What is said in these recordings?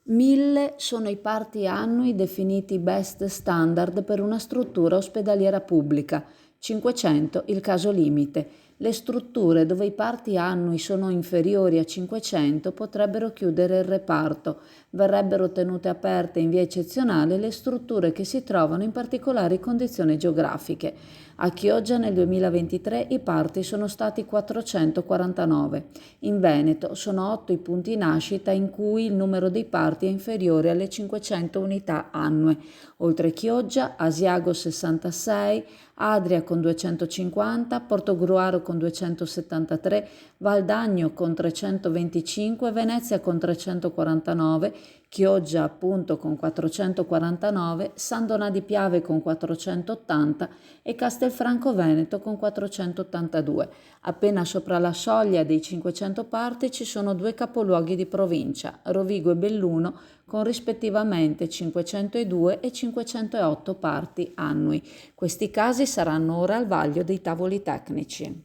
1000 sono i parti annui definiti best standard per una struttura ospedaliera pubblica, 500 il caso limite. Le strutture dove i parti annui sono inferiori a 500 potrebbero chiudere il reparto. Verrebbero tenute aperte in via eccezionale le strutture che si trovano in particolari condizioni geografiche. A Chioggia nel 2023 i parti sono stati 449. In Veneto sono 8 i punti nascita in cui il numero dei parti è inferiore alle 500 unità annue. Oltre Chioggia, Asiago 66, Adria con 250, Portogruaro con 273, Valdagno con 325, Venezia con 349, Chioggia appunto con 449, San Donà di Piave con 480 e Castelfranco Veneto con 482. Appena sopra la soglia dei 500 parti ci sono 2 capoluoghi di provincia, Rovigo e Belluno, con rispettivamente 502 e 508 parti annui. Questi casi saranno ora al vaglio dei tavoli tecnici.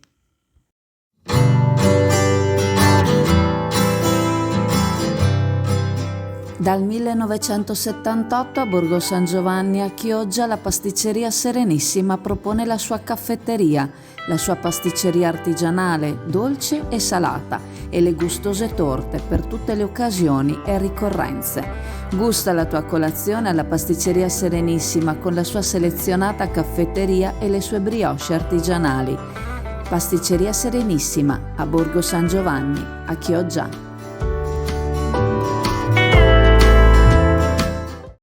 Dal 1978 a Borgo San Giovanni a Chioggia la pasticceria Serenissima propone la sua caffetteria, la sua pasticceria artigianale, dolce e salata e le gustose torte per tutte le occasioni e ricorrenze. Gusta la tua colazione alla pasticceria Serenissima con la sua selezionata caffetteria e le sue brioche artigianali. Pasticceria Serenissima a Borgo San Giovanni a Chioggia.